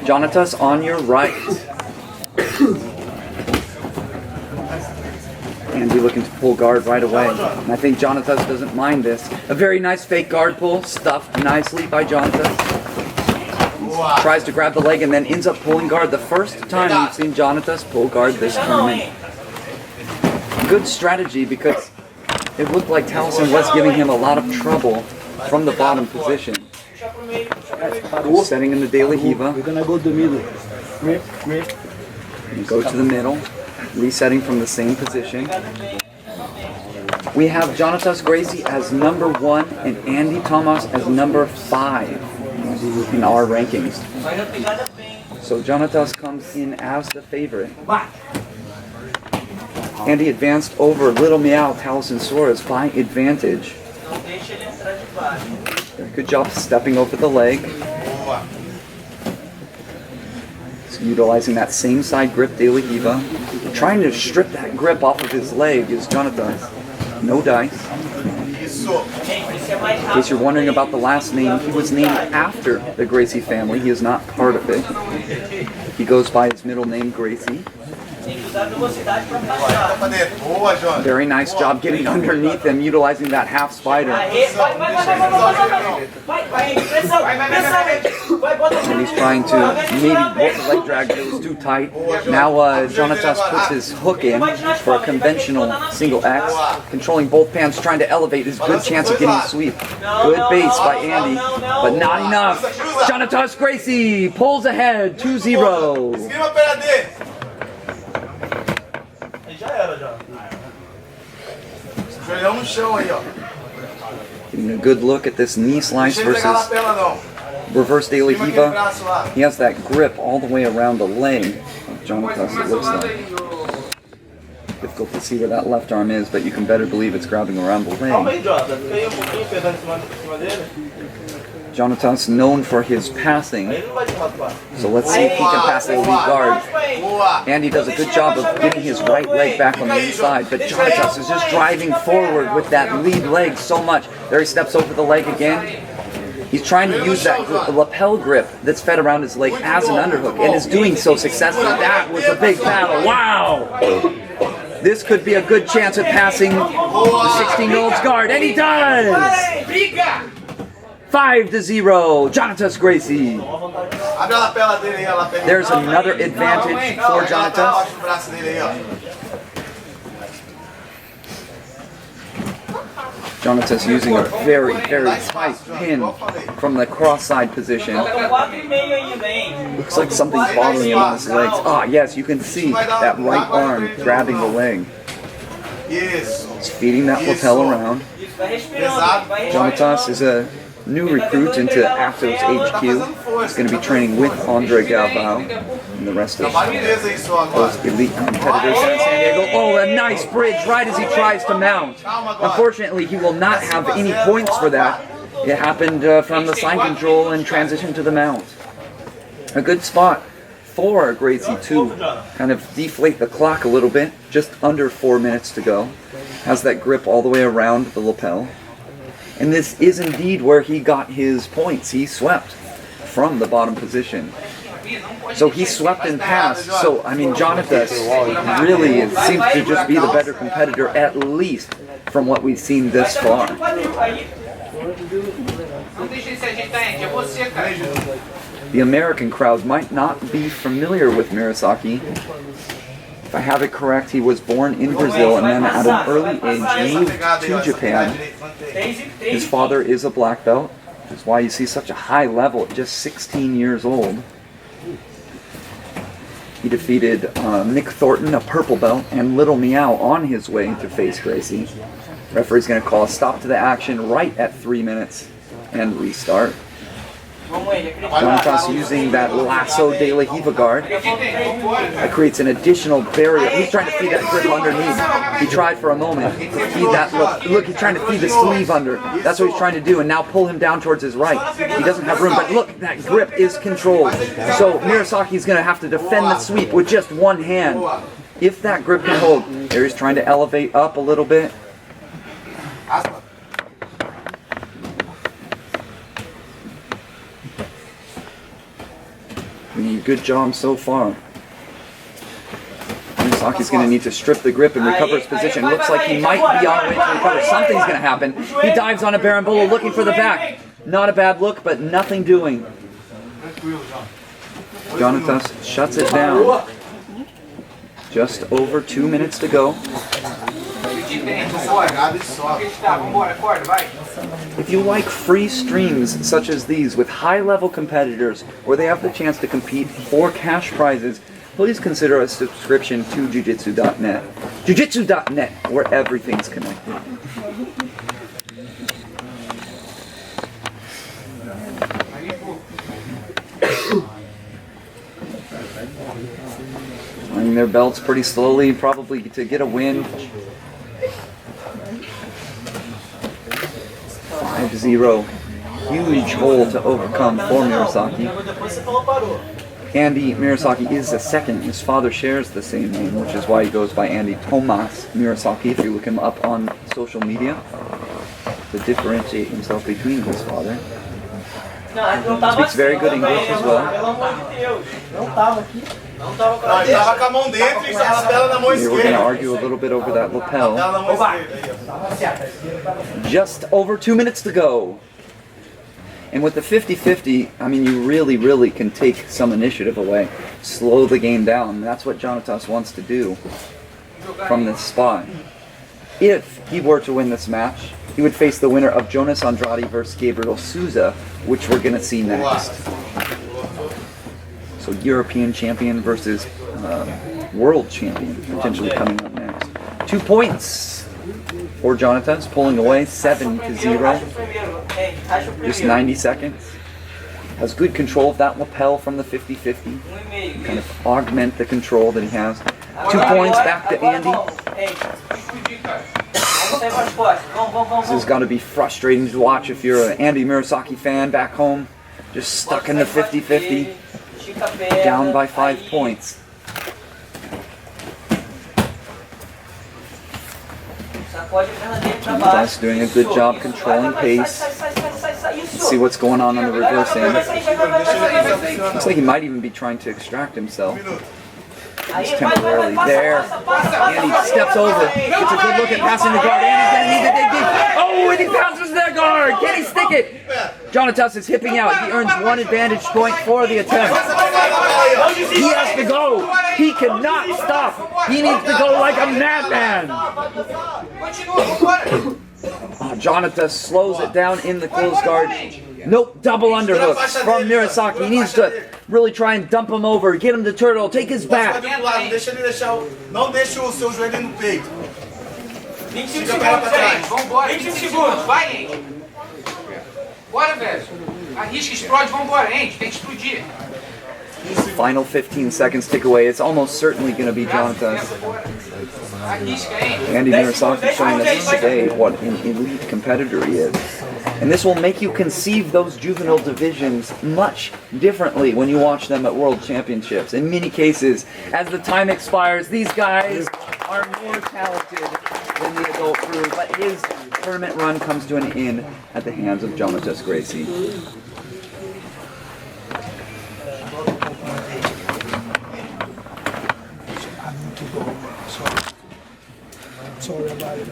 Jonnatas on your right. Andy looking to pull guard right away. And I think Jonnatas doesn't mind this. A very nice fake guard pull, stuffed nicely by Jonnatas. Tries to grab the leg and then ends up pulling guard. The first time we've seen Jonnatas pull guard this tournament. Good strategy because it looked like Taliesin was giving him a lot of trouble from the bottom position. Setting in the De La Riva. We're gonna go to the middle. And go to the middle. Resetting from the same position. We have Jonnatas Gracie as number 1 and Andy Thomas as number 5 in our rankings. So Jonnatas comes in as the favorite. Andy advanced over Little Meow, Taliesin Suarez by advantage. Good job stepping over the leg. So utilizing that same side grip De La Riva. Trying to strip that grip off of his leg is Jonnatas. No dice. In case you're wondering about the last name, he was named after the Gracie family. He is not part of it. He goes by his middle name, Gracie. Very nice job getting underneath him, utilizing that half spider. And he's trying to maybe work the leg drag, but it was too tight. Now Jonnatas puts his hook in for a conventional single X, controlling both pants, trying to elevate his good chance of getting a sweep. Good base by Andy, but not enough. Jonnatas Gracie pulls ahead 2-0. Getting a good look at this knee slice versus reverse De La Riva. He has that grip all the way around the leg of Jonnatas, it looks like. Difficult to see where that left arm is, but you can better believe it's grabbing around the leg. Jonnatas known for his passing, so let's see if he can pass the elite guard. Andy does a good job of getting his right leg back on the inside, but Jonnatas is just driving forward with that lead leg so much. There he steps over the leg again. He's trying to use that lapel grip that's fed around his leg as an underhook, and is doing so successfully. That was a big battle. Wow! This could be a good chance at passing the 16-year-old's guard, and he does! 5-0, Jonnatas Gracie. There's another advantage for Jonnatas. Jonnatas using a very, very tight pin from the cross-side position. Looks like something's bothering him on his legs. Ah, yes, you can see that right arm grabbing the leg. It's feeding that lapel around. Jonnatas is a new recruit into Atos HQ. He's going to be training with Andre Galvao and the rest of those elite competitors in San Diego. Oh, a nice bridge right as he tries to mount. Unfortunately, he will not have any points for that. It happened from the side control and transition to the mount. A good spot for Gracie to kind of deflate the clock a little bit. Just under 4 minutes to go. Has that grip all the way around the lapel. And this is indeed where he got his points. He swept from the bottom position. So he swept and passed. So, I mean, Jonnatas really seems to just be the better competitor, at least from what we've seen this far. The American crowd might not be familiar with Murasaki. If I have it correct, he was born in Brazil and then at an early age moved to Japan. His father is a black belt, which is why you see such a high level at just 16 years old. He defeated Mick Thornton, a purple belt, and Little Meow on his way to face Gracie. Referee's going to call a stop to the action right at 3 minutes and restart. Jonnatas using that lasso De La Riva guard. That creates an additional barrier. He's trying to feed that grip underneath. He tried for a moment to feed that look, he's trying to feed the sleeve under. That's what he's trying to do, and now pull him down towards his right. He doesn't have room, but look, that grip is controlled. So Murasaki's going to have to defend the sweep with just one hand. If that grip can hold. There he's trying to elevate up a little bit. Doing a good job so far. Murasaki's going to need to strip the grip and recover his position. Looks like he might be on the way to recover. Something's going to happen. He dives on a Berimbolo looking for the back. Not a bad look, but nothing doing. Jonnatas shuts it down. Just over 2 minutes to go. If you like free streams such as these with high-level competitors where they have the chance to compete for cash prizes, please consider a subscription to Jiu-Jitsu.net. Jiu-Jitsu.net, where everything's connected. Running their belts pretty slowly, probably to get a win. 5-0. Huge hole to overcome for Murasaki. Andy Murasaki is the second. His father shares the same name, which is why he goes by Andy Tomas Murasaki if you look him up on social media to differentiate himself between his father. Speaks very good English as well. Here we're going to argue a little bit over that lapel. Just over 2 minutes to go. And with the 50-50, I mean, you really can take some initiative away. Slow the game down. That's what Jonnatas wants to do from this spot. If he were to win this match, he would face the winner of Jonas Andrade versus Gabriel Souza, which we're going to see next. So European champion versus world champion potentially coming up next. 2 points for Jonnatas, pulling away 7-0. Just 90 seconds. Has good control of that lapel from the 50-50. Kind of augment the control that he has. 2 points back to Andy. This has got to be frustrating to watch if you're an Andy Murasaki fan back home. Just stuck in the 50-50. Down by 5 points. Jonnatas doing a good job controlling pace. Let's see what's going on the reverse end. Looks like he might even be trying to extract himself. He's temporarily there. And he steps over. Gets a good look at passing the guard. And he's going to need to dig deep. Oh, and he passes the guard. Can he stick it? Jonnatas is hipping out. He earns 1 advantage point for the attempt. He has to go. He cannot stop. He needs to go like a madman. Jonnatas slows it down in the close guard. Nope, double underhooks from Murasaki. He needs to really try and dump him over, get him to turtle, take his back. Não deixe o seu joelho no peito. 25 segundos, gente. Vambora. 25 segundos. Vai, gente. Bora, velho. Arrisca, explode, vambora, gente. Tem que explodir. Final 15 seconds tick away. It's almost certainly going to be Jonnatas. Andy Murasaki showing us today what an elite competitor he is. And this will make you conceive those juvenile divisions much differently when you watch them at World Championships. In many cases, as the time expires, these guys are more talented than the adult crew, but his tournament run comes to an end at the hands of Jonnatas Gracie. Sorry about it.